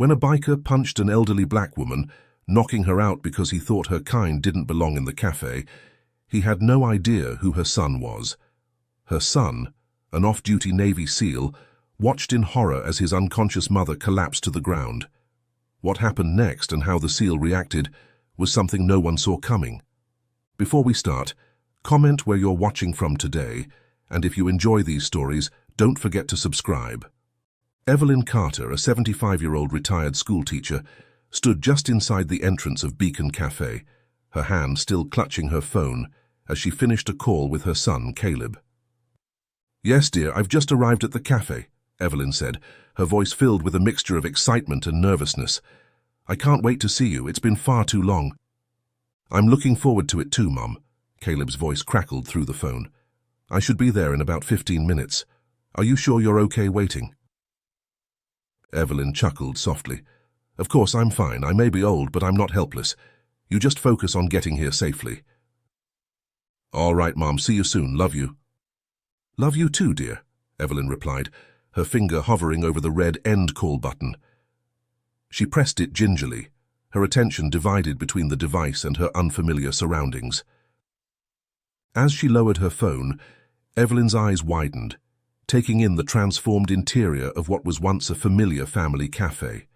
When a biker punched an elderly black woman, knocking her out because he thought her kind didn't belong in the cafe, he had no idea who her son was. Her son, an off-duty Navy SEAL, watched in horror as his unconscious mother collapsed to the ground. What happened next and how the SEAL reacted was something no one saw coming. Before we start, comment where you're watching from today, and if you enjoy these stories, don't forget to subscribe. Evelyn Carter, a 75-year-old retired schoolteacher, stood just inside the entrance of Beacon Cafe, her hand still clutching her phone as she finished a call with her son, Caleb. "Yes, dear, I've just arrived at the cafe," Evelyn said, her voice filled with a mixture of excitement and nervousness. "I can't wait to see you. It's been far too long." "I'm looking forward to it too, Mum," Caleb's voice crackled through the phone. "I should be there in about 15 minutes. Are you sure you're okay waiting?" Evelyn chuckled softly. "Of course, I'm fine. I may be old, but I'm not helpless. You just focus on getting here safely." "All right, Mom. See you soon. Love you." "Love you too, dear," Evelyn replied, her finger hovering over the red end call button. She pressed it gingerly, her attention divided between the device and her unfamiliar surroundings. As she lowered her phone, Evelyn's eyes widened, taking in the transformed interior of what was once a familiar family cafe.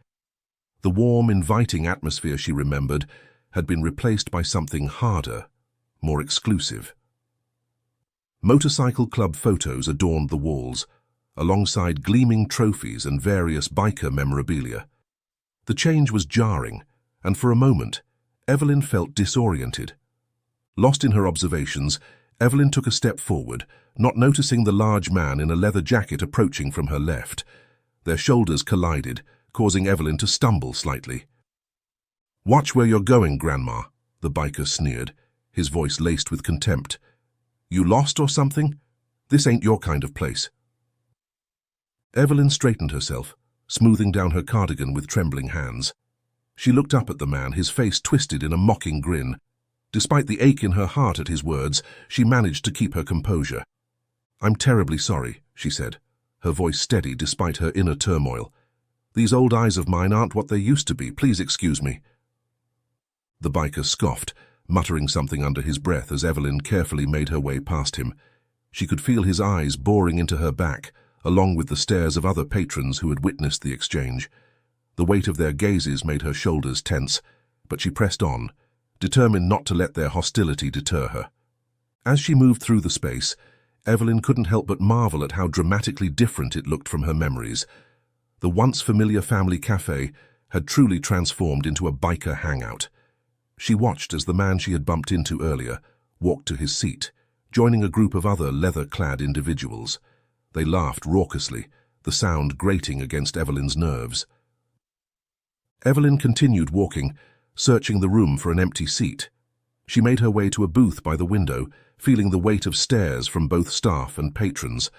The warm, inviting atmosphere she remembered had been replaced by something harder, more exclusive. Motorcycle club photos adorned the walls, alongside gleaming trophies and various biker memorabilia. The change was jarring, and for a moment, Evelyn felt disoriented. Lost in her observations, Evelyn took a step forward, not noticing the large man in a leather jacket approaching from her left. Their shoulders collided, causing Evelyn to stumble slightly. "Watch where you're going, Grandma," the biker sneered, his voice laced with contempt. "You lost or something? This ain't your kind of place." Evelyn straightened herself, smoothing down her cardigan with trembling hands. She looked up at the man, his face twisted in a mocking grin. Despite the ache in her heart at his words, she managed to keep her composure. "I'm terribly sorry," she said, her voice steady despite her inner turmoil. "These old eyes of mine aren't what they used to be. Please excuse me." The biker scoffed, muttering something under his breath as Evelyn carefully made her way past him. She could feel his eyes boring into her back, along with the stares of other patrons who had witnessed the exchange. The weight of their gazes made her shoulders tense, but she pressed on, determined not to let their hostility deter her. As she moved through the space, Evelyn couldn't help but marvel at how dramatically different it looked from her memories. The once familiar family cafe had truly transformed into a biker hangout. She watched as the man she had bumped into earlier walked to his seat, joining a group of other leather-clad individuals. They laughed raucously, the sound grating against Evelyn's nerves. Evelyn continued walking, searching the room for an empty seat. She made her way to a booth by the window, feeling the weight of stares from both staff and patrons.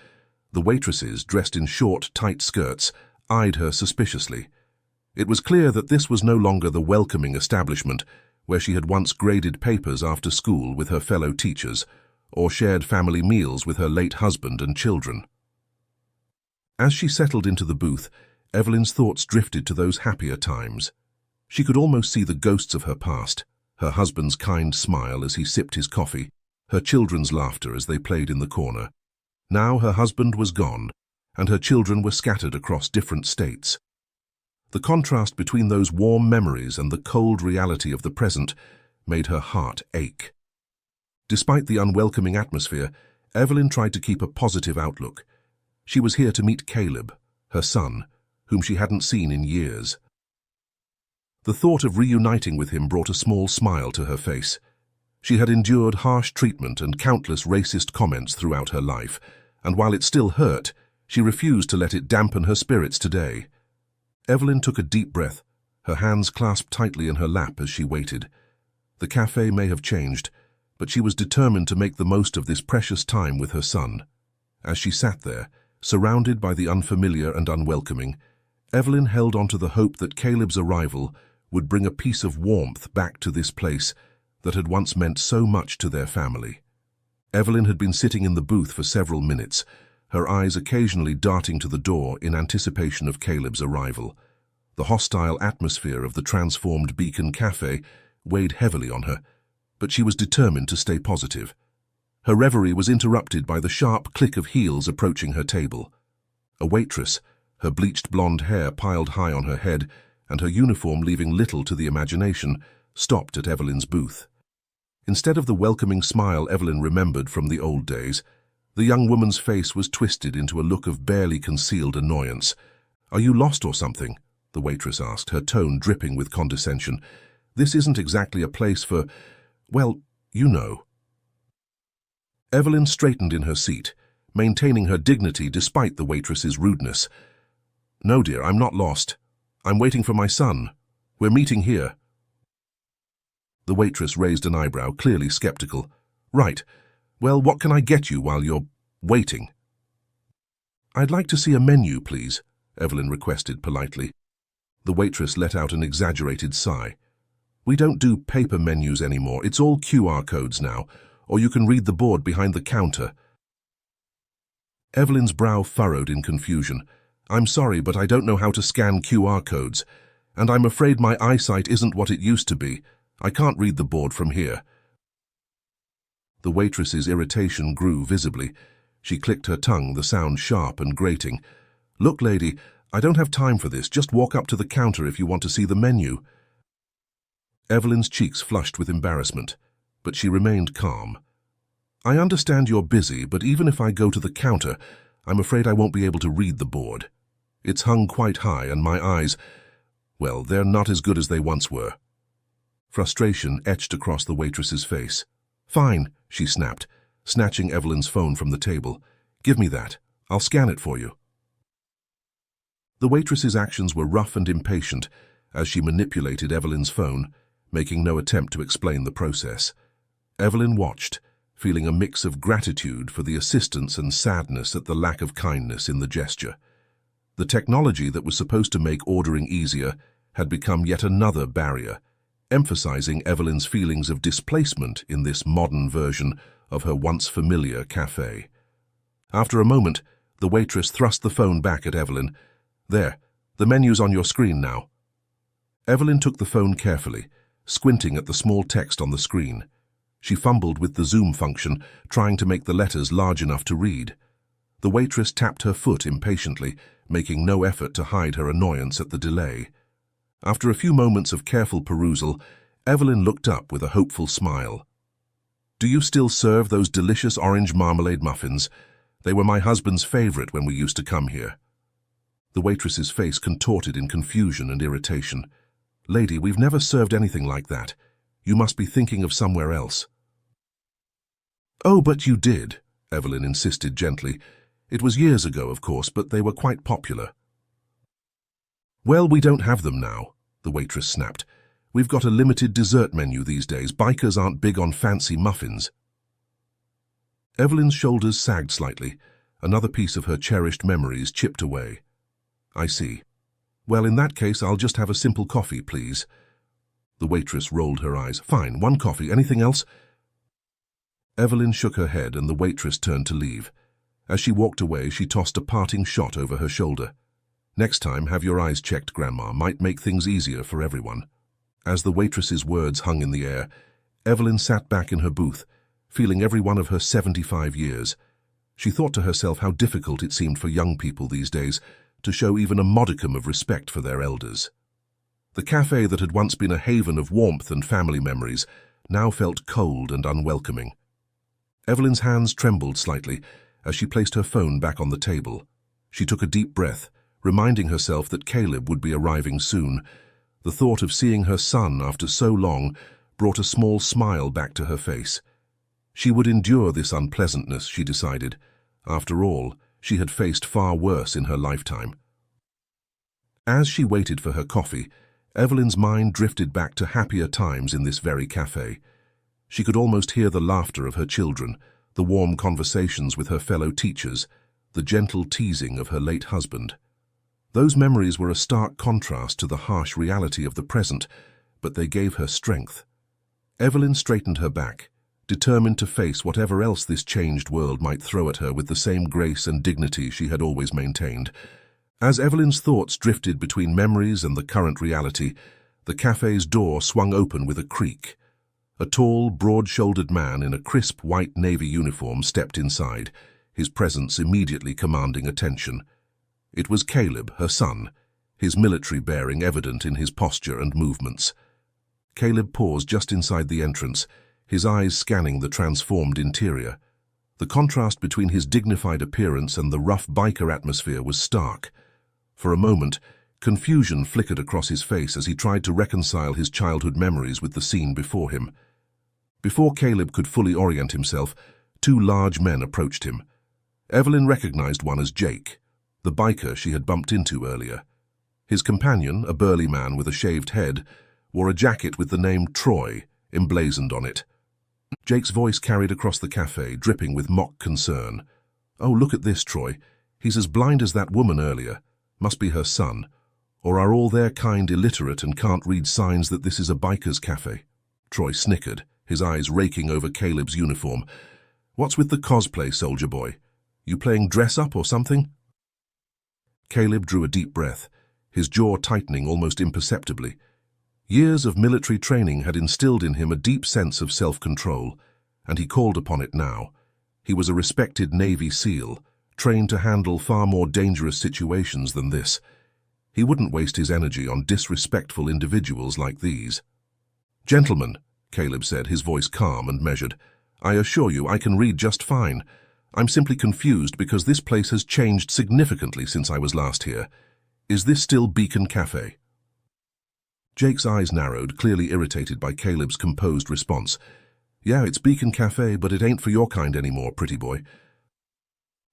The waitresses, dressed in short, tight skirts, eyed her suspiciously. It was clear that this was no longer the welcoming establishment where she had once graded papers after school with her fellow teachers, or shared family meals with her late husband and children. As she settled into the booth, Evelyn's thoughts drifted to those happier times. She could almost see the ghosts of her past, her husband's kind smile as he sipped his coffee, her children's laughter as they played in the corner. Now her husband was gone, and her children were scattered across different states. The contrast between those warm memories and the cold reality of the present made her heart ache. Despite the unwelcoming atmosphere, Evelyn tried to keep a positive outlook. She was here to meet Caleb, her son, whom she hadn't seen in years. The thought of reuniting with him brought a small smile to her face. She had endured harsh treatment and countless racist comments throughout her life, and while it still hurt, she refused to let it dampen her spirits today. Evelyn took a deep breath, her hands clasped tightly in her lap as she waited. The cafe may have changed, but she was determined to make the most of this precious time with her son. As she sat there, surrounded by the unfamiliar and unwelcoming, Evelyn held on to the hope that Caleb's arrival would bring a piece of warmth back to this place that had once meant so much to their family. Evelyn had been sitting in the booth for several minutes, her eyes occasionally darting to the door in anticipation of Caleb's arrival. The hostile atmosphere of the transformed Beacon Cafe weighed heavily on her, but she was determined to stay positive. Her reverie was interrupted by the sharp click of heels approaching her table. A waitress, her bleached blonde hair piled high on her head and her uniform leaving little to the imagination, stopped at Evelyn's booth. Instead of the welcoming smile Evelyn remembered from the old days, the young woman's face was twisted into a look of barely concealed annoyance. "Are you lost or something?" the waitress asked, her tone dripping with condescension. "This isn't exactly a place for, well, you know." Evelyn straightened in her seat, maintaining her dignity despite the waitress's rudeness. "No, dear, I'm not lost. I'm waiting for my son. We're meeting here." The waitress raised an eyebrow, clearly skeptical. "Right. Well, what can I get you while you're waiting?" "I'd like to see a menu, please," Evelyn requested politely. The waitress let out an exaggerated sigh. "We don't do paper menus anymore. It's all QR codes now, or you can read the board behind the counter." Evelyn's brow furrowed in confusion. "I'm sorry, but I don't know how to scan QR codes, and I'm afraid my eyesight isn't what it used to be. I can't read the board from here." The waitress's irritation grew visibly. She clicked her tongue, the sound sharp and grating. "Look, lady, I don't have time for this. Just walk up to the counter if you want to see the menu." Evelyn's cheeks flushed with embarrassment, but she remained calm. "I understand you're busy, but even if I go to the counter, I'm afraid I won't be able to read the board. It's hung quite high, and my eyes, well, they're not as good as they once were." Frustration etched across the waitress's face. "Fine," she snapped, snatching Evelyn's phone from the table. "Give me that. I'll scan it for you." The waitress's actions were rough and impatient as she manipulated Evelyn's phone, making no attempt to explain the process. Evelyn watched, feeling a mix of gratitude for the assistance and sadness at the lack of kindness in the gesture. The technology that was supposed to make ordering easier had become yet another barrier, emphasizing Evelyn's feelings of displacement in this modern version of her once familiar cafe. After a moment, the waitress thrust the phone back at Evelyn. "There, the menu's on your screen now." Evelyn took the phone carefully, squinting at the small text on the screen. She fumbled with the zoom function, trying to make the letters large enough to read. The waitress tapped her foot impatiently, making no effort to hide her annoyance at the delay. After a few moments of careful perusal, Evelyn looked up with a hopeful smile. "Do you still serve those delicious orange marmalade muffins? They were my husband's favorite when we used to come here." The waitress's face contorted in confusion and irritation. "Lady, we've never served anything like that. You must be thinking of somewhere else." "Oh, but you did," Evelyn insisted gently. "It was years ago, of course, but they were quite popular." "Well, we don't have them now," the waitress snapped. "We've got a limited dessert menu these days. Bikers aren't big on fancy muffins." Evelyn's shoulders sagged slightly. Another piece of her cherished memories chipped away. "I see. Well, in that case, I'll just have a simple coffee, please." The waitress rolled her eyes. "Fine, one coffee. Anything else?" Evelyn shook her head and the waitress turned to leave. As she walked away, she tossed a parting shot over her shoulder. "Next time, have your eyes checked, Grandma. Might make things easier for everyone." As the waitress's words hung in the air, Evelyn sat back in her booth, feeling every one of her 75 years. She thought to herself how difficult it seemed for young people these days to show even a modicum of respect for their elders. The cafe that had once been a haven of warmth and family memories now felt cold and unwelcoming. Evelyn's hands trembled slightly as she placed her phone back on the table. She took a deep breath, reminding herself that Caleb would be arriving soon. The thought of seeing her son after so long brought a small smile back to her face. She would endure this unpleasantness, she decided. After all, she had faced far worse in her lifetime. As she waited for her coffee, Evelyn's mind drifted back to happier times in this very cafe. She could almost hear the laughter of her children, the warm conversations with her fellow teachers, the gentle teasing of her late husband. Those memories were a stark contrast to the harsh reality of the present, but they gave her strength. Evelyn straightened her back, determined to face whatever else this changed world might throw at her with the same grace and dignity she had always maintained. As Evelyn's thoughts drifted between memories and the current reality, the cafe's door swung open with a creak. A tall, broad-shouldered man in a crisp white navy uniform stepped inside, his presence immediately commanding attention. It was Caleb, her son, his military bearing evident in his posture and movements. Caleb paused just inside the entrance, his eyes scanning the transformed interior. The contrast between his dignified appearance and the rough biker atmosphere was stark. For a moment, confusion flickered across his face as he tried to reconcile his childhood memories with the scene before him. Before Caleb could fully orient himself, two large men approached him. Evelyn recognized one as Jake, the biker she had bumped into earlier. His companion, a burly man with a shaved head, wore a jacket with the name Troy emblazoned on it. Jake's voice carried across the cafe, dripping with mock concern. "Oh, look at this, Troy. He's as blind as that woman earlier. Must be her son. Or are all their kind illiterate and can't read signs that this is a biker's cafe?" Troy snickered, his eyes raking over Caleb's uniform. "What's with the cosplay, soldier boy? You playing dress-up or something?" Caleb drew a deep breath, his jaw tightening almost imperceptibly. Years of military training had instilled in him a deep sense of self-control, and he called upon it now. He was a respected Navy SEAL, trained to handle far more dangerous situations than this. He wouldn't waste his energy on disrespectful individuals like these. "Gentlemen," Caleb said, his voice calm and measured, "I assure you I can read just fine. I'm simply confused because this place has changed significantly since I was last here. Is this still Beacon Cafe?" Jake's eyes narrowed, clearly irritated by Caleb's composed response. "Yeah, it's Beacon Cafe, but it ain't for your kind anymore, pretty boy."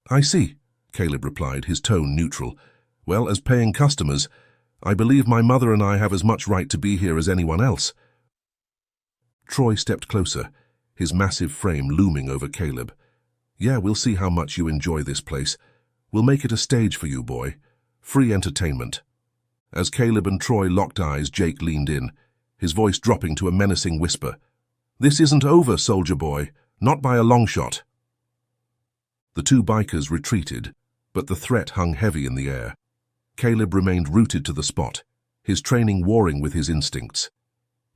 "I see," Caleb replied, his tone neutral. "Well, as paying customers, I believe my mother and I have as much right to be here as anyone else." Troy stepped closer, his massive frame looming over Caleb. "Yeah, we'll see how much you enjoy this place. We'll make it a stage for you, boy. Free entertainment." As Caleb and Troy locked eyes, Jake leaned in, his voice dropping to a menacing whisper. "This isn't over, soldier boy. Not by a long shot." The two bikers retreated, but the threat hung heavy in the air. Caleb remained rooted to the spot, his training warring with his instincts.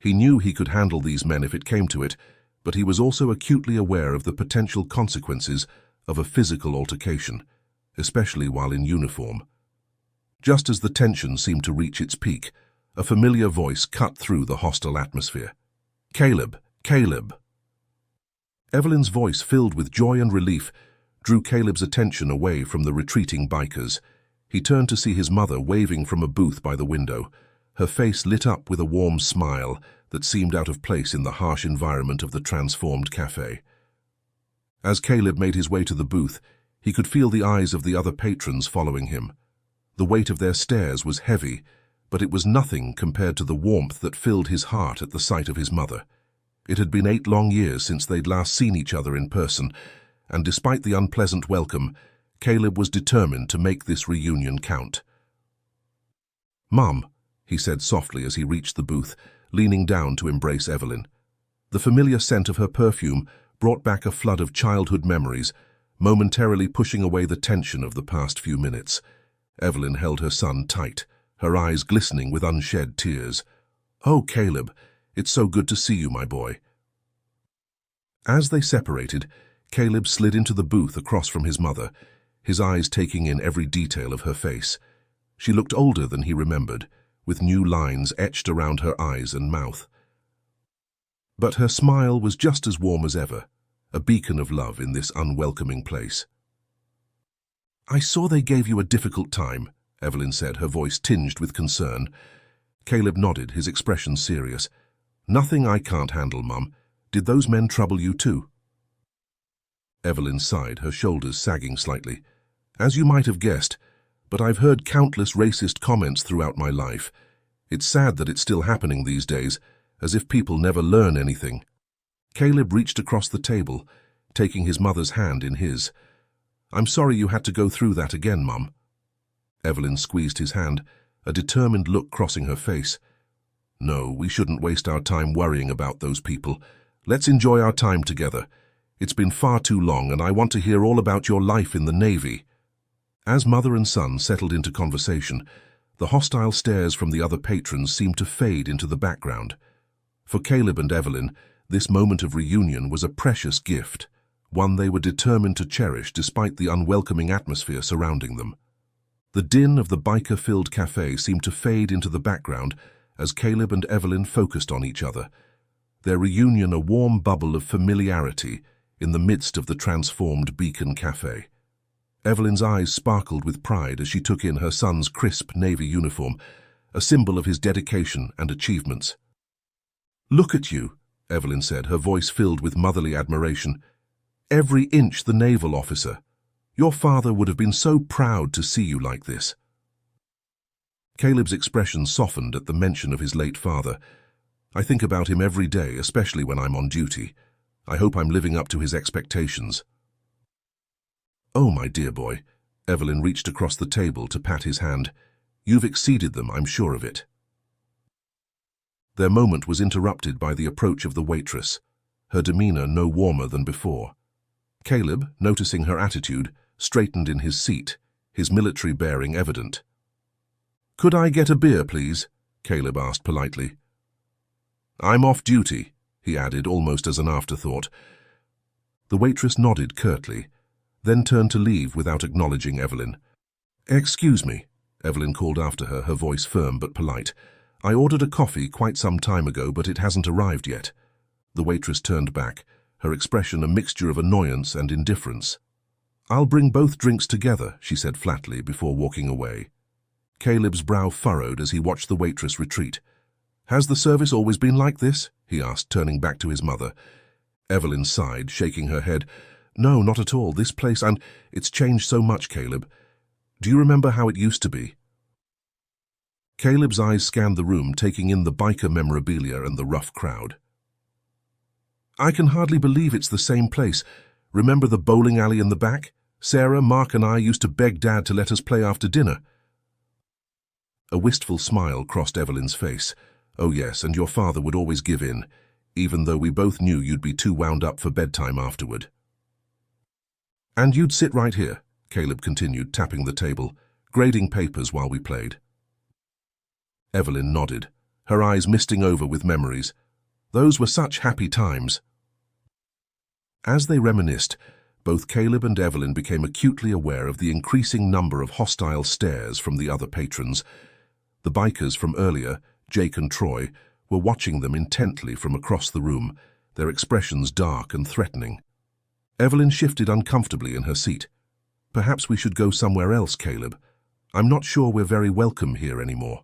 He knew he could handle these men if it came to it, but he was also acutely aware of the potential consequences of a physical altercation, especially while in uniform. Just as the tension seemed to reach its peak, a familiar voice cut through the hostile atmosphere. "Caleb! Caleb!" Evelyn's voice, filled with joy and relief, drew Caleb's attention away from the retreating bikers. He turned to see his mother waving from a booth by the window, her face lit up with a warm smile that seemed out of place in the harsh environment of the transformed cafe. As Caleb made his way to the booth, he could feel the eyes of the other patrons following him. The weight of their stares was heavy, but it was nothing compared to the warmth that filled his heart at the sight of his mother. It had been 8 long years since they'd last seen each other in person, and despite the unpleasant welcome, Caleb was determined to make this reunion count. "Mum," he said softly as he reached the booth, leaning down to embrace Evelyn. The familiar scent of her perfume brought back a flood of childhood memories, momentarily pushing away the tension of the past few minutes. Evelyn held her son tight, her eyes glistening with unshed tears. "Oh, Caleb, it's so good to see you, my boy." As they separated, Caleb slid into the booth across from his mother, his eyes taking in every detail of her face. She looked older than he remembered, with new lines etched around her eyes and mouth. But her smile was just as warm as ever, a beacon of love in this unwelcoming place. "I saw they gave you a difficult time," Evelyn said, her voice tinged with concern. Caleb nodded, his expression serious. "Nothing I can't handle, Mum. Did those men trouble you too?" Evelyn sighed, her shoulders sagging slightly. "As you might have guessed, but I've heard countless racist comments throughout my life. It's sad that it's still happening these days, as if people never learn anything." Caleb reached across the table, taking his mother's hand in his. "I'm sorry you had to go through that again, Mum." Evelyn squeezed his hand, a determined look crossing her face. "No, we shouldn't waste our time worrying about those people. Let's enjoy our time together. It's been far too long, and I want to hear all about your life in the Navy." As mother and son settled into conversation, the hostile stares from the other patrons seemed to fade into the background. For Caleb and Evelyn, this moment of reunion was a precious gift, one they were determined to cherish despite the unwelcoming atmosphere surrounding them. The din of the biker-filled cafe seemed to fade into the background as Caleb and Evelyn focused on each other, their reunion a warm bubble of familiarity in the midst of the transformed Beacon Cafe. Evelyn's eyes sparkled with pride as she took in her son's crisp navy uniform, a symbol of his dedication and achievements. "Look at you," Evelyn said, her voice filled with motherly admiration. "Every inch the naval officer. Your father would have been so proud to see you like this." Caleb's expression softened at the mention of his late father. "I think about him every day, especially when I'm on duty. I hope I'm living up to his expectations." "Oh, my dear boy," Evelyn reached across the table to pat his hand. "You've exceeded them, I'm sure of it." Their moment was interrupted by the approach of the waitress, her demeanor no warmer than before. Caleb, noticing her attitude, straightened in his seat, his military bearing evident. "Could I get a beer, please?" Caleb asked politely. "I'm off duty," he added almost as an afterthought. The waitress nodded curtly, then turned to leave without acknowledging Evelyn. "Excuse me," Evelyn called after her, her voice firm but polite. "I ordered a coffee quite some time ago, but it hasn't arrived yet." The waitress turned back, her expression a mixture of annoyance and indifference. "I'll bring both drinks together," she said flatly before walking away. Caleb's brow furrowed as he watched the waitress retreat. "Has the service always been like this?" he asked, turning back to his mother. Evelyn sighed, shaking her head. "No, not at all. This place, and it's changed so much, Caleb. Do you remember how it used to be?" Caleb's eyes scanned the room, taking in the biker memorabilia and the rough crowd. "I can hardly believe it's the same place. Remember the bowling alley in the back? Sarah, Mark and I used to beg Dad to let us play after dinner." A wistful smile crossed Evelyn's face. "Oh yes, and your father would always give in, even though we both knew you'd be too wound up for bedtime afterward." "And you'd sit right here," Caleb continued, tapping the table, grading papers while we played. Evelyn nodded, her eyes misting over with memories. Those were such happy times. As they reminisced, both Caleb and Evelyn became acutely aware of the increasing number of hostile stares from the other patrons. The bikers from earlier, Jake and Troy, were watching them intently from across the room, their expressions dark and threatening. Evelyn shifted uncomfortably in her seat. "Perhaps we should go somewhere else, Caleb. I'm not sure we're very welcome here anymore."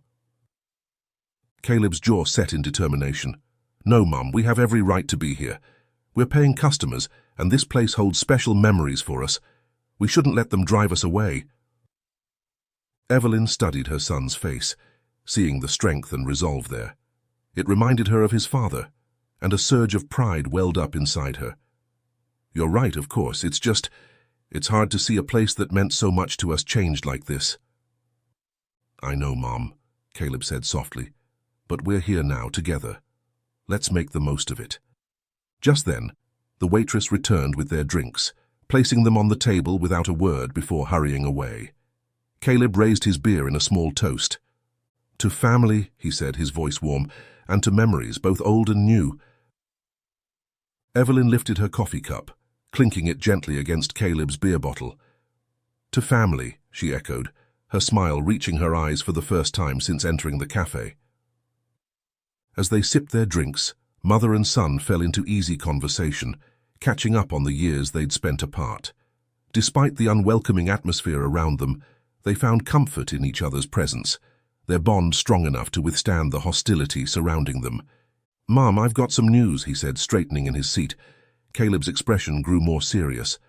Caleb's jaw set in determination. "No, Mum, we have every right to be here. We're paying customers, and this place holds special memories for us. We shouldn't let them drive us away." Evelyn studied her son's face, seeing the strength and resolve there. It reminded her of his father, and a surge of pride welled up inside her. "You're right, of course. It's hard to see a place that meant so much to us changed like this." "I know, Mom," Caleb said softly, "but we're here now together. Let's make the most of it." Just then, the waitress returned with their drinks, placing them on the table without a word before hurrying away. Caleb raised his beer in a small toast. "To family," he said, his voice warm, "and to memories, both old and new." Evelyn lifted her coffee cup, clinking it gently against Caleb's beer bottle. "To family," she echoed, her smile reaching her eyes for the first time since entering the cafe. As they sipped their drinks, mother and son fell into easy conversation, catching up on the years they'd spent apart. Despite the unwelcoming atmosphere around them, they found comfort in each other's presence, their bond strong enough to withstand the hostility surrounding them. "Mom, I've got some news," he said, straightening in his seat. Caleb's expression grew more serious.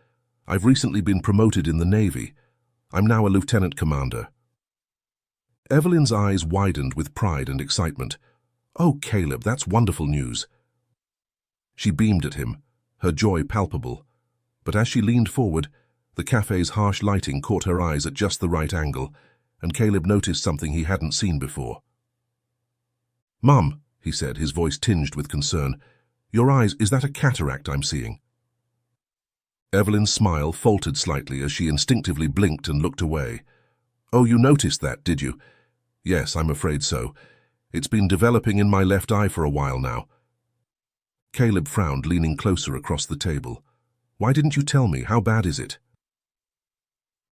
"I've recently been promoted in the Navy. I'm now a lieutenant commander." Evelyn's eyes widened with pride and excitement. "Oh, Caleb, that's wonderful news." She beamed at him, her joy palpable. But as she leaned forward, the cafe's harsh lighting caught her eyes at just the right angle, and Caleb noticed something he hadn't seen before. "Mum," he said, his voice tinged with concern, "your eyes, is that a cataract I'm seeing?" Evelyn's smile faltered slightly as she instinctively blinked and looked away. "Oh, you noticed that, did you?" "Yes, I'm afraid so. It's been developing in my left eye for a while now." Caleb frowned, leaning closer across the table. "Why didn't you tell me? How bad is it?"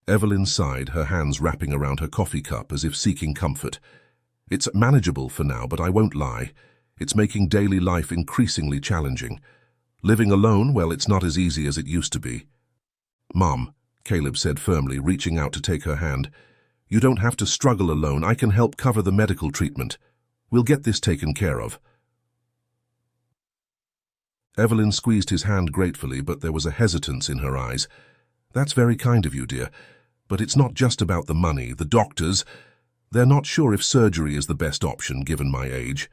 Evelyn sighed, her hands wrapping around her coffee cup as if seeking comfort. "It's manageable for now, but I won't lie. It's making daily life increasingly challenging. Living alone, well, it's not as easy as it used to be." "Mom," Caleb said firmly, reaching out to take her hand, "you don't have to struggle alone. I can help cover the medical treatment. We'll get this taken care of." Evelyn squeezed his hand gratefully, but there was a hesitance in her eyes. "That's very kind of you, dear. But it's not just about the money. The doctors, they're not sure if surgery is the best option given my age."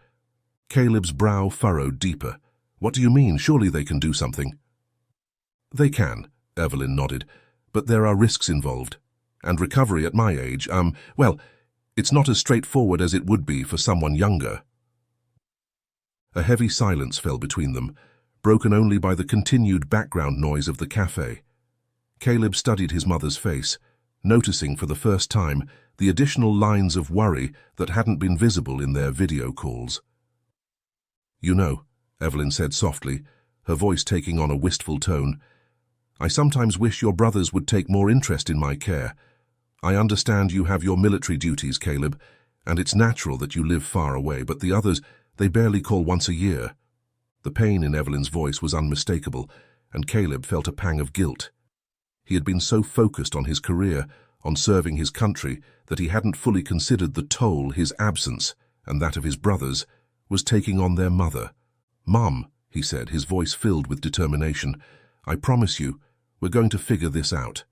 Caleb's brow furrowed deeper. "What do you mean? Surely they can do something." "They can," Evelyn nodded, "but there are risks involved. And recovery at my age, well, it's not as straightforward as it would be for someone younger." A heavy silence fell between them, broken only by the continued background noise of the cafe. Caleb studied his mother's face, noticing for the first time the additional lines of worry that hadn't been visible in their video calls. "You know," Evelyn said softly, her voice taking on a wistful tone, "I sometimes wish your brothers would take more interest in my care. I understand you have your military duties, Caleb, and it's natural that you live far away, but the others, they barely call once a year." The pain in Evelyn's voice was unmistakable, and Caleb felt a pang of guilt. He had been so focused on his career, on serving his country, that he hadn't fully considered the toll his absence, and that of his brothers, was taking on their mother. "Mom," he said, his voice filled with determination, "I promise you, we're going to figure this out.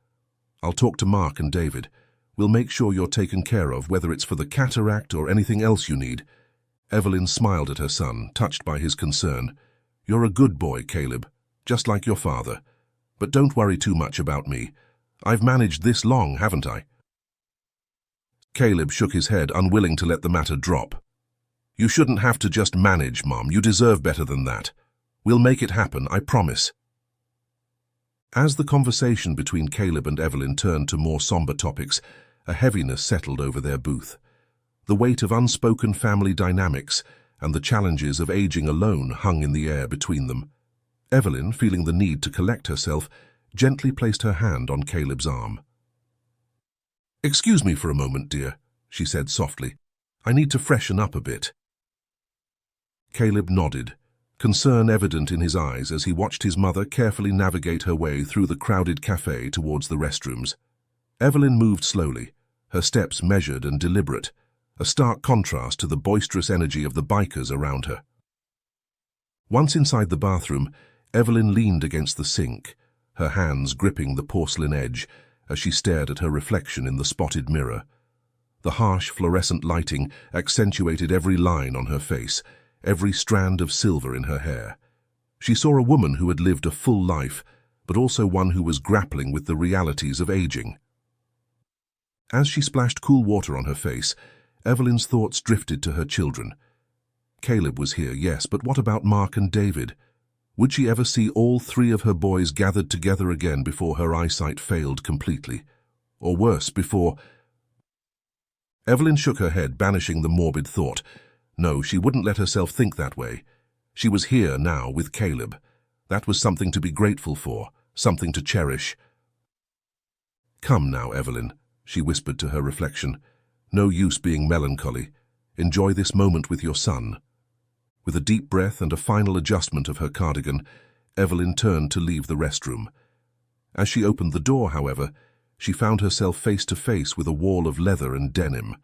I'll talk to Mark and David. We'll make sure you're taken care of, whether it's for the cataract or anything else you need." Evelyn smiled at her son, touched by his concern. "You're a good boy, Caleb, just like your father. But don't worry too much about me. I've managed this long, haven't I?" Caleb shook his head, unwilling to let the matter drop. "You shouldn't have to just manage, Mom. You deserve better than that. We'll make it happen, I promise." As the conversation between Caleb and Evelyn turned to more somber topics, a heaviness settled over their booth. The weight of unspoken family dynamics and the challenges of aging alone hung in the air between them. Evelyn, feeling the need to collect herself, gently placed her hand on Caleb's arm. "Excuse me for a moment, dear," she said softly. "I need to freshen up a bit." Caleb nodded, concern evident in his eyes as he watched his mother carefully navigate her way through the crowded cafe towards the restrooms. Evelyn moved slowly, her steps measured and deliberate, a stark contrast to the boisterous energy of the bikers around her. Once inside the bathroom, Evelyn leaned against the sink, her hands gripping the porcelain edge as she stared at her reflection in the spotted mirror. The harsh fluorescent lighting accentuated every line on her face, every strand of silver in her hair. She saw a woman who had lived a full life, but also one who was grappling with the realities of aging. As she splashed cool water on her face, Evelyn's thoughts drifted to her children. Caleb was here, yes, but what about Mark and David? Would she ever see all three of her boys gathered together again before her eyesight failed completely? Or worse, before... Evelyn shook her head, banishing the morbid thought. No, she wouldn't let herself think that way. She was here now with Caleb. That was something to be grateful for, something to cherish. "Come now, Evelyn," she whispered to her reflection. "No use being melancholy. Enjoy this moment with your son." With a deep breath and a final adjustment of her cardigan, Evelyn turned to leave the restroom. As she opened the door, however, she found herself face to face with a wall of leather and denim.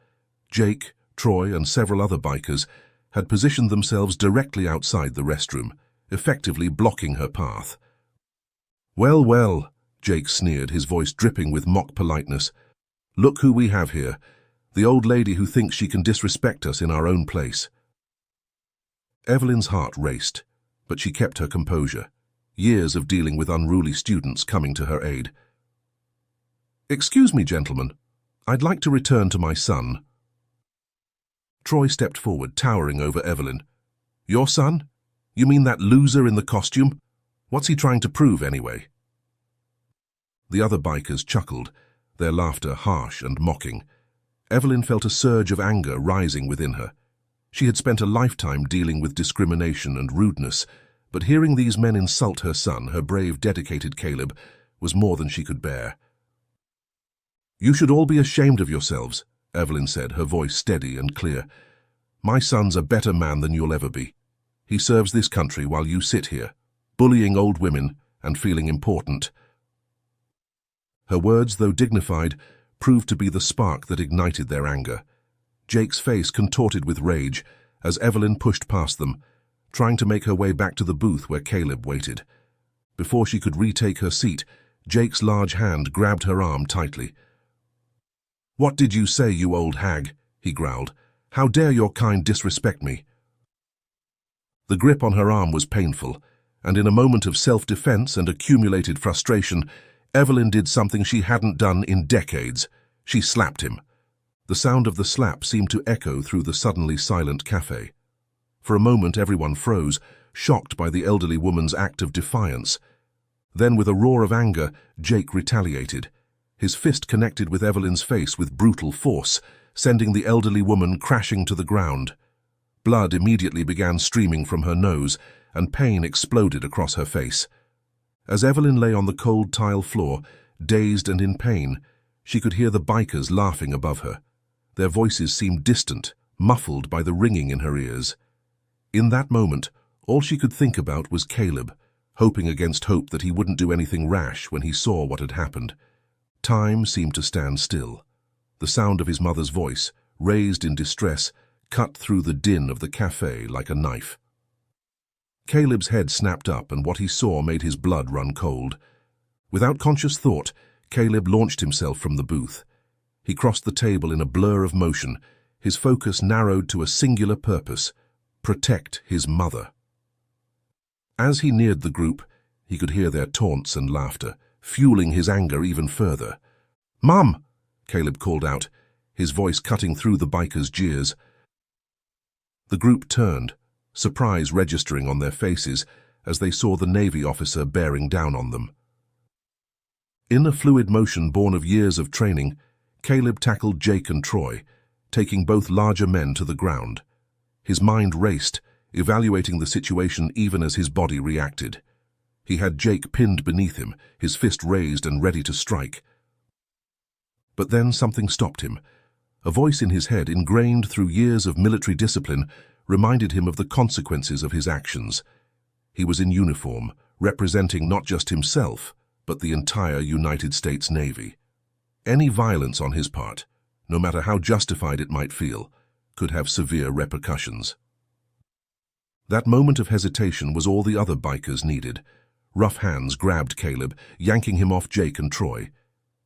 Jake, Troy, and several other bikers had positioned themselves directly outside the restroom, effectively blocking her path. "Well, well," Jake sneered, his voice dripping with mock politeness. "Look who we have here, the old lady who thinks she can disrespect us in our own place." Evelyn's heart raced, but she kept her composure, years of dealing with unruly students coming to her aid. "Excuse me, gentlemen. I'd like to return to my son." Troy stepped forward, towering over Evelyn. "Your son? You mean that loser in the costume? What's he trying to prove, anyway?" The other bikers chuckled, their laughter harsh and mocking. Evelyn felt a surge of anger rising within her. She had spent a lifetime dealing with discrimination and rudeness, but hearing these men insult her son, her brave, dedicated Caleb, was more than she could bear. "You should all be ashamed of yourselves," Evelyn said, her voice steady and clear. "My son's a better man than you'll ever be. He serves this country while you sit here, bullying old women and feeling important." Her words, though dignified, proved to be the spark that ignited their anger. Jake's face contorted with rage as Evelyn pushed past them, trying to make her way back to the booth where Caleb waited. Before she could retake her seat, Jake's large hand grabbed her arm tightly. "What did you say, you old hag?" he growled. "How dare your kind disrespect me?" The grip on her arm was painful, and in a moment of self-defense and accumulated frustration, Evelyn did something she hadn't done in decades. She slapped him. The sound of the slap seemed to echo through the suddenly silent cafe. For a moment everyone froze, shocked by the elderly woman's act of defiance. Then, with a roar of anger, Jake retaliated. His fist connected with Evelyn's face with brutal force, sending the elderly woman crashing to the ground. Blood immediately began streaming from her nose, and pain exploded across her face. As Evelyn lay on the cold tile floor, dazed and in pain, she could hear the bikers laughing above her. Their voices seemed distant, muffled by the ringing in her ears. In that moment, all she could think about was Caleb, hoping against hope that he wouldn't do anything rash when he saw what had happened. Time seemed to stand still. The sound of his mother's voice, raised in distress, cut through the din of the cafe like a knife. Caleb's head snapped up, and what he saw made his blood run cold. Without conscious thought, Caleb launched himself from the booth. He crossed the table in a blur of motion, his focus narrowed to a singular purpose: protect his mother. As he neared the group, he could hear their taunts and laughter, fueling his anger even further. "Mum!" Caleb called out, his voice cutting through the bikers' jeers. The group turned, surprise registering on their faces as they saw the Navy officer bearing down on them. In a fluid motion born of years of training, Caleb tackled Jake and Troy, taking both larger men to the ground. His mind raced, evaluating the situation even as his body reacted. He had Jake pinned beneath him, his fist raised and ready to strike. But then something stopped him. A voice in his head, ingrained through years of military discipline, reminded him of the consequences of his actions. He was in uniform, representing not just himself, but the entire United States Navy. Any violence on his part, no matter how justified it might feel, could have severe repercussions. That moment of hesitation was all the other bikers needed. Rough hands grabbed Caleb, yanking him off Jake and Troy.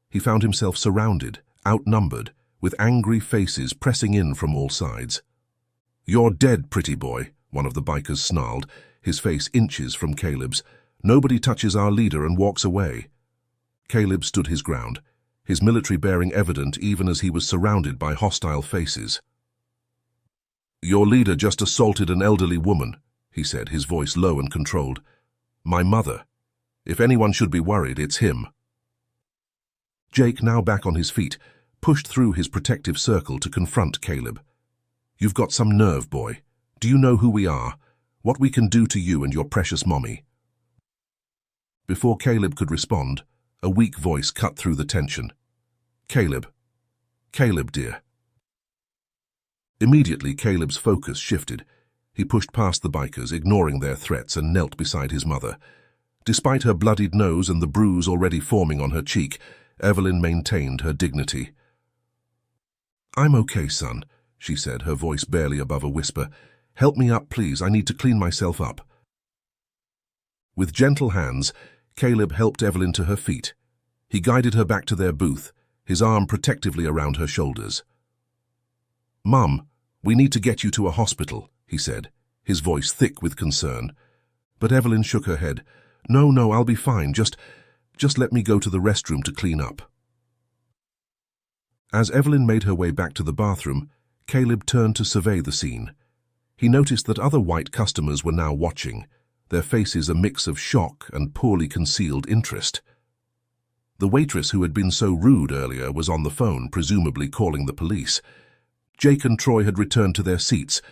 He found himself surrounded, outnumbered, with angry faces pressing in from all sides. "You're dead, pretty boy," one of the bikers snarled, his face inches from Caleb's. "Nobody touches our leader and walks away." Caleb stood his ground, his military bearing evident even as he was surrounded by hostile faces. "Your leader just assaulted an elderly woman," he said, his voice low and controlled. "My mother. If anyone should be worried, it's him." Jake, now back on his feet, pushed through his protective circle to confront Caleb. "You've got some nerve, boy. Do you know who we are? What we can do to you and your precious mommy?" Before Caleb could respond, a weak voice cut through the tension. "Caleb. Caleb, dear." Immediately, Caleb's focus shifted. He pushed past the bikers, ignoring their threats, and knelt beside his mother. Despite her bloodied nose and the bruise already forming on her cheek, Evelyn maintained her dignity. "I'm okay, son," she said, her voice barely above a whisper. "Help me up, please. I need to clean myself up." With gentle hands, Caleb helped Evelyn to her feet. He guided her back to their booth, his arm protectively around her shoulders. "Mum, we need to get you to a hospital," he said, his voice thick with concern. But Evelyn shook her head. No, I'll be fine. Just let me go to the restroom to clean up." As Evelyn made her way back to the bathroom, Caleb turned to survey the scene. He noticed that other white customers were now watching, their faces a mix of shock and poorly concealed interest. The waitress who had been so rude earlier was on the phone, presumably calling the police. Jake and Troy had returned to their seats,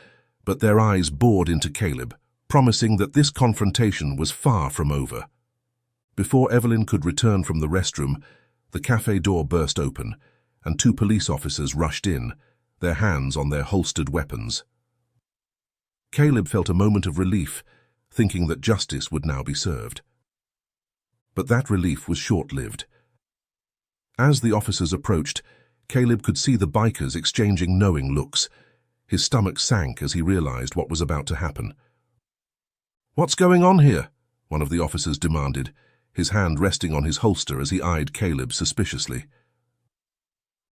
but their eyes bored into Caleb, promising that this confrontation was far from over. Before Evelyn could return from the restroom, the cafe door burst open, and 2 police officers rushed in, their hands on their holstered weapons. Caleb felt a moment of relief, thinking that justice would now be served. But that relief was short-lived. As the officers approached, Caleb could see the bikers exchanging knowing looks. His stomach sank as he realized what was about to happen. "What's going on here?" one of the officers demanded, his hand resting on his holster as he eyed Caleb suspiciously.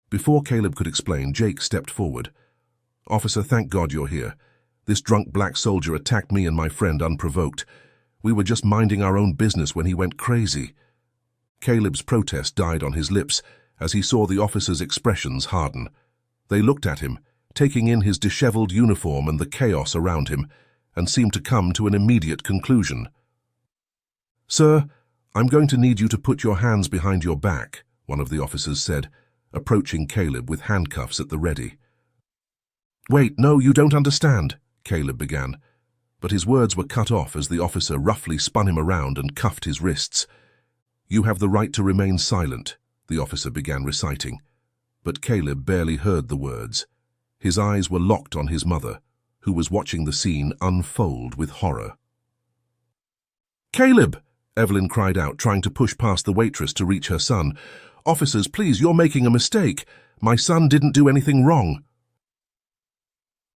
Before Caleb could explain, Jake stepped forward. "Officer, thank God you're here. This drunk black soldier attacked me and my friend unprovoked. We were just minding our own business when he went crazy." Caleb's protest died on his lips as he saw the officers' expressions harden. They looked at him, taking in his disheveled uniform and the chaos around him, and seemed to come to an immediate conclusion. "Sir, I'm going to need you to put your hands behind your back," one of the officers said, approaching Caleb with handcuffs at the ready. "Wait, no, you don't understand," Caleb began, but his words were cut off as the officer roughly spun him around and cuffed his wrists. "You have the right to remain silent," the officer began reciting, but Caleb barely heard the words. His eyes were locked on his mother, who was watching the scene unfold with horror. "Caleb!" Evelyn cried out, trying to push past the waitress to reach her son. "Officers, please, you're making a mistake. My son didn't do anything wrong."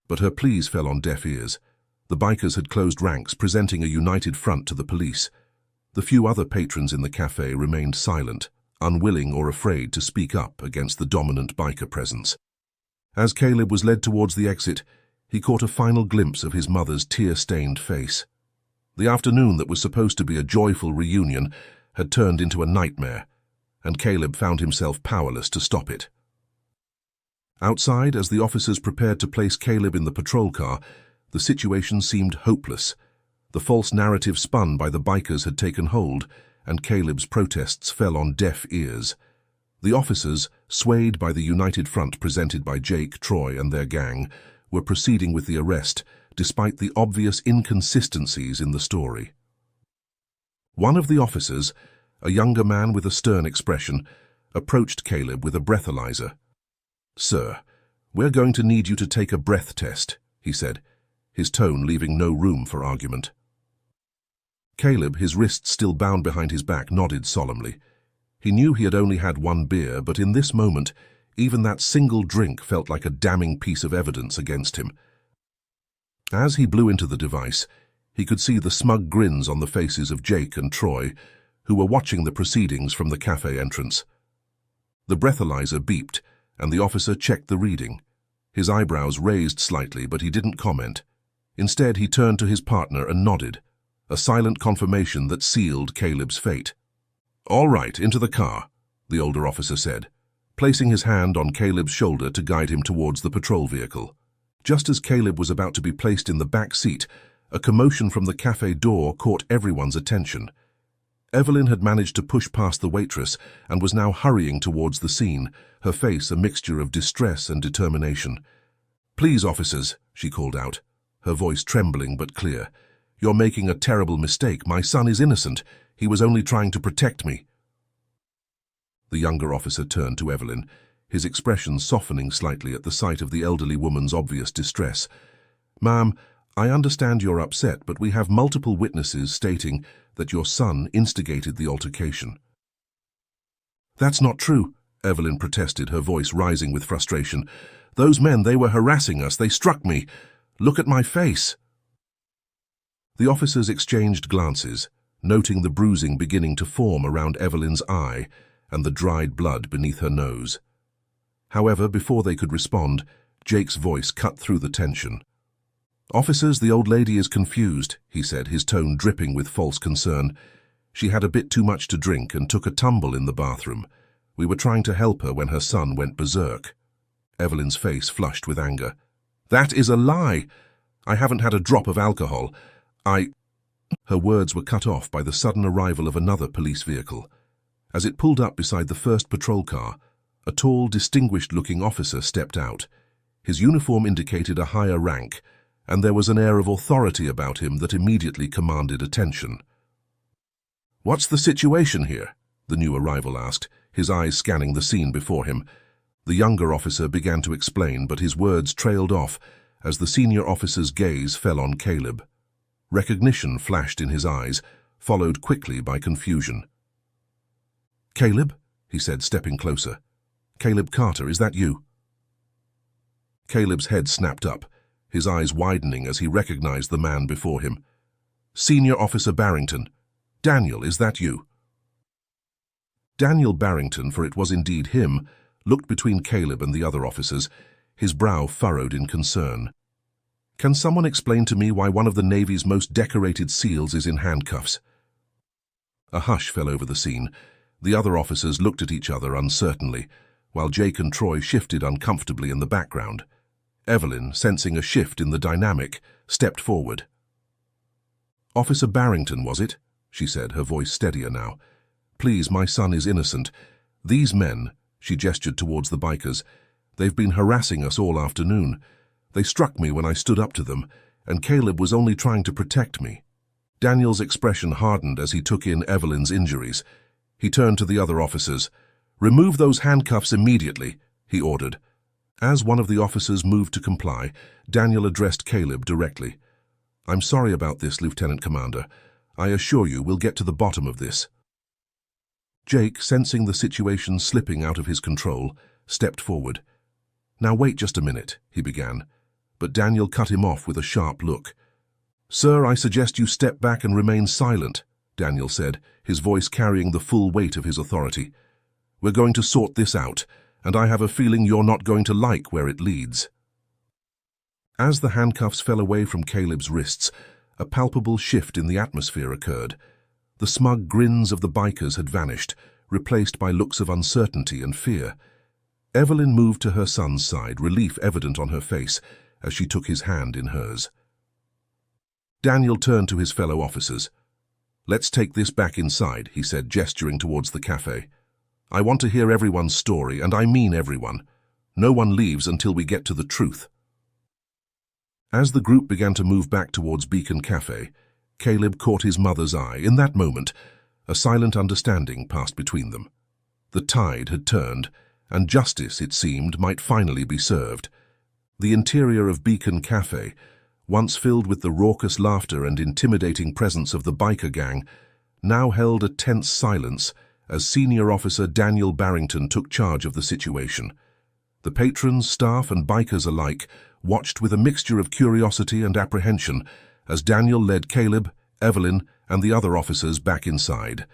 But her pleas fell on deaf ears. The bikers had closed ranks, presenting a united front to the police. The few other patrons in the cafe remained silent, unwilling or afraid to speak up against the dominant biker presence. As Caleb was led towards the exit, he caught a final glimpse of his mother's tear-stained face. The afternoon that was supposed to be a joyful reunion had turned into a nightmare, and Caleb found himself powerless to stop it. Outside, as the officers prepared to place Caleb in the patrol car, the situation seemed hopeless. The false narrative spun by the bikers had taken hold, and Caleb's protests fell on deaf ears. The officers, swayed by the united front presented by Jake, Troy, and their gang, were proceeding with the arrest, despite the obvious inconsistencies in the story. One of the officers, a younger man with a stern expression, approached Caleb with a breathalyzer. "Sir, we're going to need you to take a breath test," he said, his tone leaving no room for argument. Caleb, his wrists still bound behind his back, nodded solemnly. He knew he had only had 1 beer, but in this moment, even that single drink felt like a damning piece of evidence against him. As he blew into the device, he could see the smug grins on the faces of Jake and Troy, who were watching the proceedings from the cafe entrance. The breathalyzer beeped, and the officer checked the reading. His eyebrows raised slightly, but he didn't comment. Instead, he turned to his partner and nodded, a silent confirmation that sealed Caleb's fate. "All right, into the car," the older officer said, placing his hand on Caleb's shoulder to guide him towards the patrol vehicle. Just as Caleb was about to be placed in the back seat, a commotion from the cafe door caught everyone's attention. Evelyn had managed to push past the waitress and was now hurrying towards the scene, her face a mixture of distress and determination. "Please, officers," she called out, her voice trembling but clear. "You're making a terrible mistake. My son is innocent. He was only trying to protect me." The younger officer turned to Evelyn, his expression softening slightly at the sight of the elderly woman's obvious distress. "Ma'am, I understand you're upset, but we have multiple witnesses stating that your son instigated the altercation." "That's not true," Evelyn protested, her voice rising with frustration. "Those men, they were harassing us. They struck me. Look at my face." The officers exchanged glances, noting the bruising beginning to form around Evelyn's eye and the dried blood beneath her nose. However, before they could respond, Jake's voice cut through the tension. "Officers, the old lady is confused," he said, his tone dripping with false concern. "She had a bit too much to drink and took a tumble in the bathroom. We were trying to help her when her son went berserk." Evelyn's face flushed with anger. "That is a lie. I haven't had a drop of alcohol. Her words were cut off by the sudden arrival of another police vehicle. As it pulled up beside the first patrol car, a tall, distinguished-looking officer stepped out. His uniform indicated a higher rank, and there was an air of authority about him that immediately commanded attention. "What's the situation here?" the new arrival asked, his eyes scanning the scene before him. The younger officer began to explain, but his words trailed off as the senior officer's gaze fell on Caleb. Recognition flashed in his eyes, followed quickly by confusion. "Caleb?" he said, stepping closer. "Caleb Carter, is that you?" Caleb's head snapped up, his eyes widening as he recognized the man before him. "Senior Officer Barrington. Daniel, is that you?" Daniel Barrington, for it was indeed him, looked between Caleb and the other officers, his brow furrowed in concern. "Can someone explain to me why one of the Navy's most decorated SEALs is in handcuffs?" A hush fell over the scene. The other officers looked at each other uncertainly, while Jake and Troy shifted uncomfortably in the background. Evelyn, sensing a shift in the dynamic, stepped forward. "Officer Barrington, was it?" she said, her voice steadier now. "Please, my son is innocent. These men," she gestured towards the bikers, "they've been harassing us all afternoon. They struck me when I stood up to them, and Caleb was only trying to protect me." Daniel's expression hardened as he took in Evelyn's injuries. He turned to the other officers. "Remove those handcuffs immediately," he ordered. As one of the officers moved to comply, Daniel addressed Caleb directly. "I'm sorry about this, Lieutenant Commander. I assure you we'll get to the bottom of this." Jake, sensing the situation slipping out of his control, stepped forward. "Now wait just a minute," he began, but Daniel cut him off with a sharp look. "Sir, I suggest you step back and remain silent," Daniel said, his voice carrying the full weight of his authority. "We're going to sort this out, and I have a feeling you're not going to like where it leads." As the handcuffs fell away from Caleb's wrists, a palpable shift in the atmosphere occurred. The smug grins of the bikers had vanished, replaced by looks of uncertainty and fear. Evelyn moved to her son's side, relief evident on her face, as she took his hand in hers. Daniel turned to his fellow officers. "Let's take this back inside," he said, gesturing towards the cafe. "I want to hear everyone's story, and I mean everyone. No one leaves until we get to the truth." As the group began to move back towards Beacon Cafe, Caleb caught his mother's eye. In that moment, a silent understanding passed between them. The tide had turned, and justice, it seemed, might finally be served. The interior of Beacon Cafe, once filled with the raucous laughter and intimidating presence of the biker gang, now held a tense silence as Senior Officer Daniel Barrington took charge of the situation. The patrons, staff, and bikers alike watched with a mixture of curiosity and apprehension as Daniel led Caleb, Evelyn, and the other officers back inside.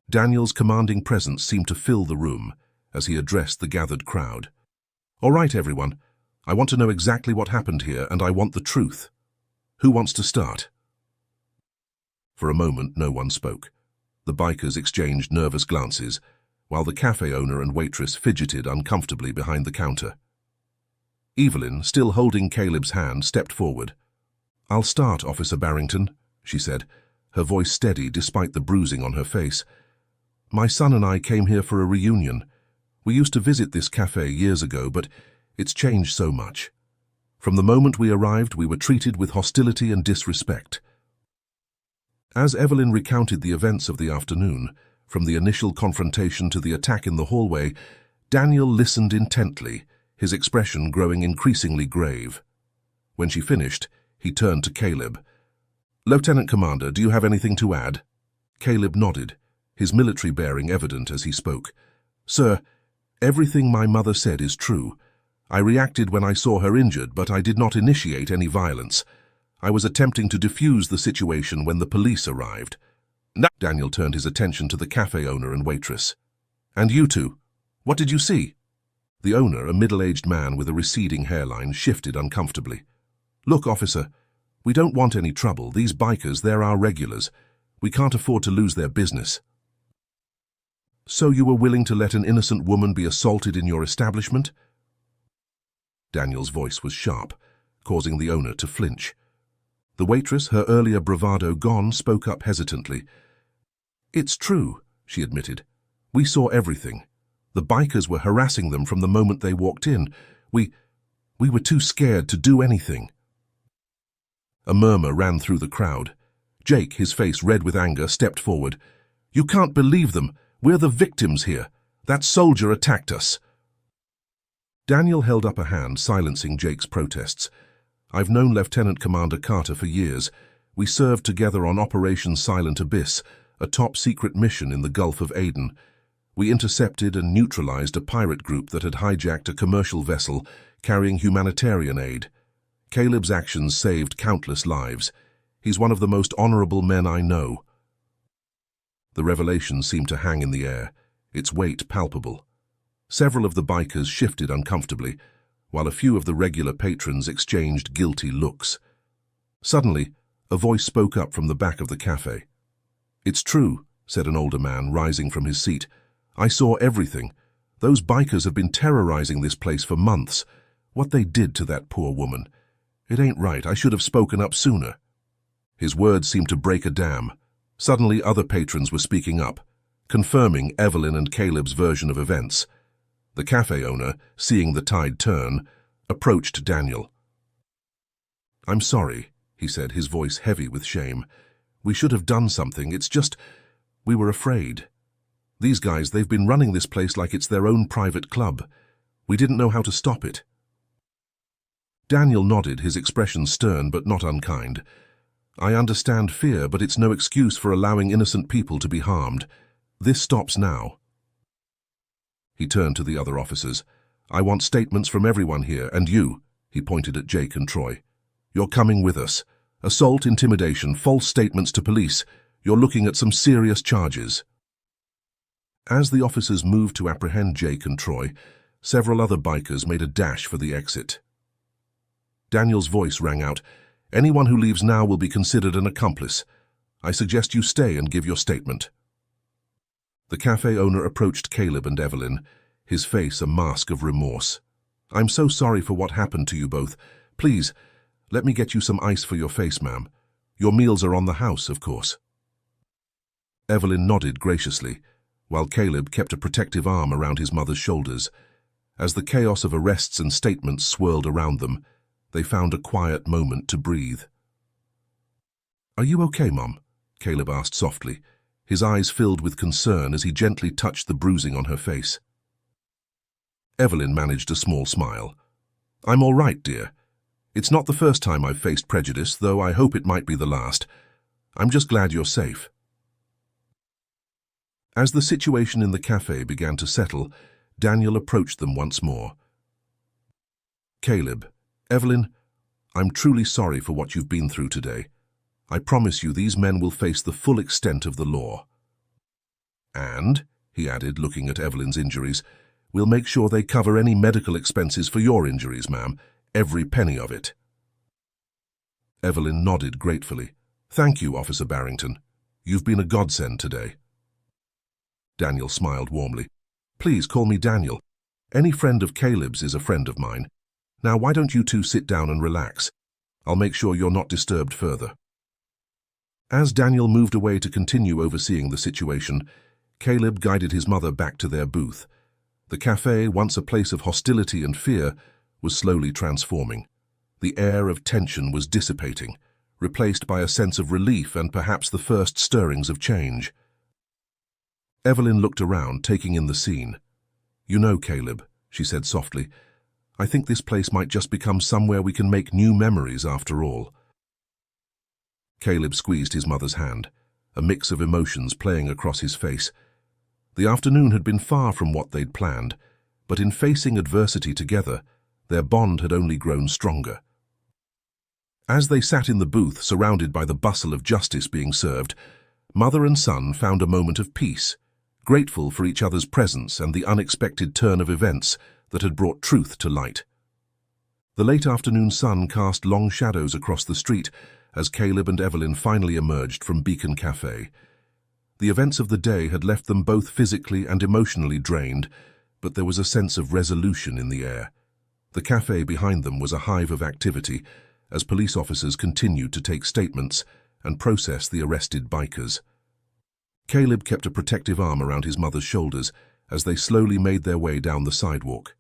Daniel's commanding presence seemed to fill the room as he addressed the gathered crowd. "All right, everyone. I want to know exactly what happened here, and I want the truth. Who wants to start?" For a moment, no one spoke. The bikers exchanged nervous glances, while the cafe owner and waitress fidgeted uncomfortably behind the counter. Evelyn, still holding Caleb's hand, stepped forward. "I'll start, Officer Barrington," she said, her voice steady despite the bruising on her face. "My son and I came here for a reunion. We used to visit this cafe years ago, but it's changed so much. From the moment we arrived, we were treated with hostility and disrespect." As Evelyn recounted the events of the afternoon, from the initial confrontation to the attack in the hallway, Daniel listened intently, his expression growing increasingly grave. When she finished, he turned to Caleb. "Lieutenant Commander, do you have anything to add?" Caleb nodded, his military bearing evident as he spoke. "Sir, everything my mother said is true. I reacted when I saw her injured, but I did not initiate any violence. I was attempting to defuse the situation when the police arrived." Daniel turned his attention to the cafe owner and waitress. "And you two, what did you see?" The owner, a middle-aged man with a receding hairline, shifted uncomfortably. "Look, officer, we don't want any trouble. These bikers, they're our regulars. We can't afford to lose their business." "So you were willing to let an innocent woman be assaulted in your establishment?" Daniel's voice was sharp, causing the owner to flinch. The waitress, her earlier bravado gone, spoke up hesitantly. "It's true," she admitted. We saw everything. The bikers were harassing them from the moment they walked in. We were too scared to do anything." A murmur ran through the crowd. Jake, his face red with anger, stepped forward. "You can't believe them. We're the victims here. That soldier attacked us." Daniel held up a hand, silencing Jake's protests. "I've known Lieutenant Commander Carter for years. We served together on Operation Silent Abyss, a top-secret mission in the Gulf of Aden. We intercepted and neutralized a pirate group that had hijacked a commercial vessel carrying humanitarian aid. Caleb's actions saved countless lives. He's one of the most honorable men I know." The revelation seemed to hang in the air, its weight palpable. Several of the bikers shifted uncomfortably, while a few of the regular patrons exchanged guilty looks. Suddenly, a voice spoke up from the back of the cafe. "It's true," said an older man, rising from his seat. "I saw everything. Those bikers have been terrorizing this place for months. What they did to that poor woman. It ain't right. I should have spoken up sooner." His words seemed to break a dam. Suddenly, other patrons were speaking up, confirming Evelyn and Caleb's version of events. The cafe owner, seeing the tide turn, approached Daniel. "I'm sorry," he said, his voice heavy with shame. "We should have done something. It's just, we were afraid. These guys, they've been running this place like it's their own private club. We didn't know how to stop it." Daniel nodded, his expression stern but not unkind. "I understand fear, but it's no excuse for allowing innocent people to be harmed. This stops now." He turned to the other officers. "I want statements from everyone here, and you," he pointed at Jake and Troy. "You're coming with us. Assault, intimidation, false statements to police. You're looking at some serious charges." As the officers moved to apprehend Jake and Troy, several other bikers made a dash for the exit. Daniel's voice rang out. "Anyone who leaves now will be considered an accomplice. I suggest you stay and give your statement." The cafe owner approached Caleb and Evelyn, his face a mask of remorse. "I'm so sorry for what happened to you both. Please, let me get you some ice for your face, ma'am. Your meals are on the house, of course." Evelyn nodded graciously, while Caleb kept a protective arm around his mother's shoulders. As the chaos of arrests and statements swirled around them, they found a quiet moment to breathe. "Are you okay, Mom?" Caleb asked softly, his eyes filled with concern as he gently touched the bruising on her face. Evelyn managed a small smile. "I'm all right, dear. It's not the first time I've faced prejudice, though I hope it might be the last. I'm just glad you're safe." As the situation in the cafe began to settle, Daniel approached them once more. "Caleb, Evelyn, I'm truly sorry for what you've been through today. I promise you these men will face the full extent of the law. And," he added, looking at Evelyn's injuries, "we'll make sure they cover any medical expenses for your injuries, ma'am, every penny of it." Evelyn nodded gratefully. "Thank you, Officer Barrington. You've been a godsend today." Daniel smiled warmly. "Please call me Daniel. Any friend of Caleb's is a friend of mine. Now, why don't you two sit down and relax? I'll make sure you're not disturbed further." As Daniel moved away to continue overseeing the situation, Caleb guided his mother back to their booth. The cafe, once a place of hostility and fear, was slowly transforming. The air of tension was dissipating, replaced by a sense of relief and perhaps the first stirrings of change. Evelyn looked around, taking in the scene. "You know, Caleb," she said softly, "I think this place might just become somewhere we can make new memories after all." Caleb squeezed his mother's hand, a mix of emotions playing across his face. The afternoon had been far from what they'd planned, but in facing adversity together, their bond had only grown stronger. As they sat in the booth, surrounded by the bustle of justice being served, mother and son found a moment of peace, grateful for each other's presence and the unexpected turn of events that had brought truth to light. The late afternoon sun cast long shadows across the street as Caleb and Evelyn finally emerged from Beacon Cafe. The events of the day had left them both physically and emotionally drained, but there was a sense of resolution in the air. The cafe behind them was a hive of activity as police officers continued to take statements and process the arrested bikers. Caleb kept a protective arm around his mother's shoulders as they slowly made their way down the sidewalk.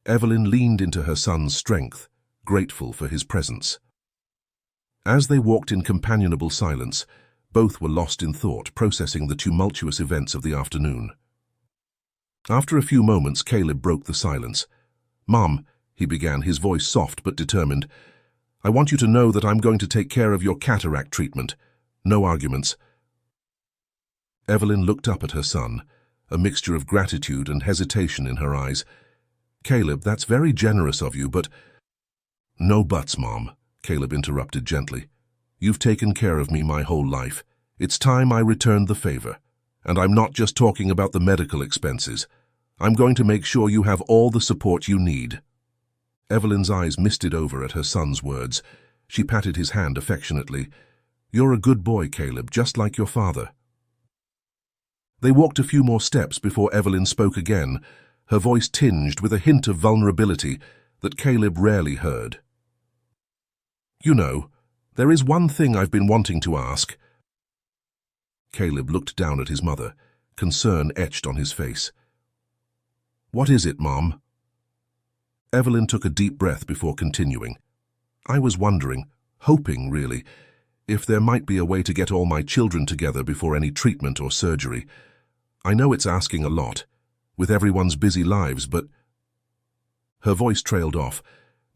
Evelyn leaned into her son's strength, grateful for his presence. As they walked in companionable silence, both were lost in thought, processing the tumultuous events of the afternoon. After a few moments, Caleb broke the silence. "Mom," he began, his voice soft but determined, "I want you to know that I'm going to take care of your cataract treatment. No arguments." Evelyn looked up at her son, a mixture of gratitude and hesitation in her eyes. "Caleb, that's very generous of you, but—" "No buts, Mom," Caleb interrupted gently. "You've taken care of me my whole life. It's time I returned the favor. And I'm not just talking about the medical expenses. I'm going to make sure you have all the support you need." Evelyn's eyes misted over at her son's words. She patted his hand affectionately. "You're a good boy, Caleb, just like your father." They walked a few more steps before Evelyn spoke again, her voice tinged with a hint of vulnerability that Caleb rarely heard. "You know, there is one thing I've been wanting to ask." Caleb looked down at his mother, concern etched on his face. "What is it, Mom?" Evelyn took a deep breath before continuing. "I was wondering, hoping really, if there might be a way to get all my children together before any treatment or surgery. I know it's asking a lot, with everyone's busy lives, but—" Her voice trailed off,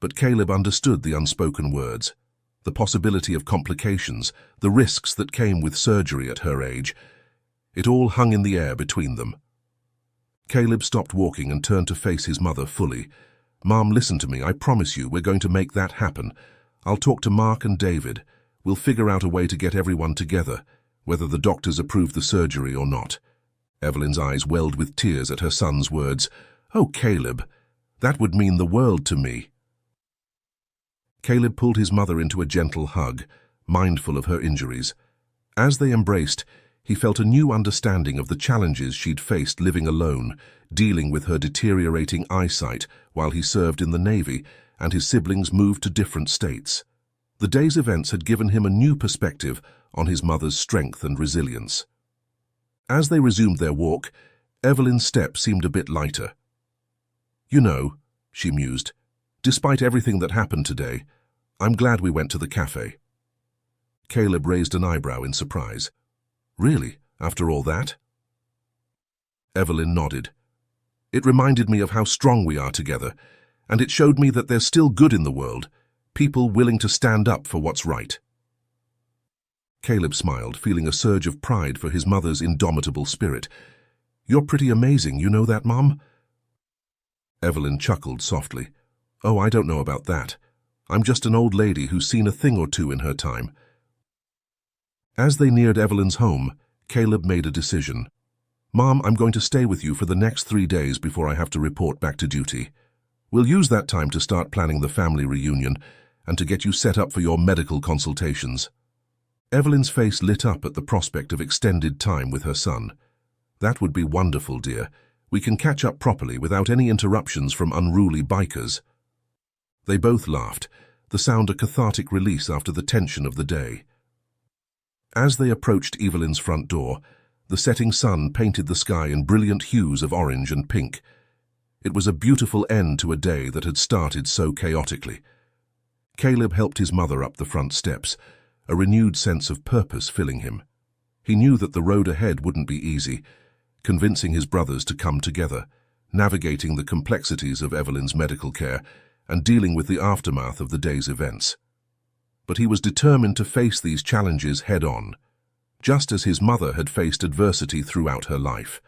but Caleb understood the unspoken words, the possibility of complications, the risks that came with surgery at her age. It all hung in the air between them. Caleb stopped walking and turned to face his mother fully. "Mom, listen to me. I promise you we're going to make that happen. I'll talk to Mark and David. We'll figure out a way to get everyone together, whether the doctors approve the surgery or not." Evelyn's eyes welled with tears at her son's words. "Oh, Caleb, that would mean the world to me." Caleb pulled his mother into a gentle hug, mindful of her injuries. As they embraced, he felt a new understanding of the challenges she'd faced living alone, dealing with her deteriorating eyesight while he served in the Navy and his siblings moved to different states. The day's events had given him a new perspective on his mother's strength and resilience. As they resumed their walk, Evelyn's step seemed a bit lighter. "You know," she mused, "despite everything that happened today, I'm glad we went to the cafe." Caleb raised an eyebrow in surprise. "Really? After all that?" Evelyn nodded. "It reminded me of how strong we are together, and it showed me that there's still good in the world, people willing to stand up for what's right." Caleb smiled, feeling a surge of pride for his mother's indomitable spirit. "You're pretty amazing, you know that, Mom?" Evelyn chuckled softly. "Oh, I don't know about that. I'm just an old lady who's seen a thing or two in her time." As they neared Evelyn's home, Caleb made a decision. "Mom, I'm going to stay with you for the next 3 days before I have to report back to duty. We'll use that time to start planning the family reunion and to get you set up for your medical consultations." Evelyn's face lit up at the prospect of extended time with her son. "That would be wonderful, dear. We can catch up properly without any interruptions from unruly bikers." They both laughed, the sound a cathartic release after the tension of the day. As they approached Evelyn's front door, the setting sun painted the sky in brilliant hues of orange and pink. It was a beautiful end to a day that had started so chaotically. Caleb helped his mother up the front steps, a renewed sense of purpose filling him. He knew that the road ahead wouldn't be easy, convincing his brothers to come together, navigating the complexities of Evelyn's medical care and dealing with the aftermath of the day's events. But he was determined to face these challenges head-on, just as his mother had faced adversity throughout her life.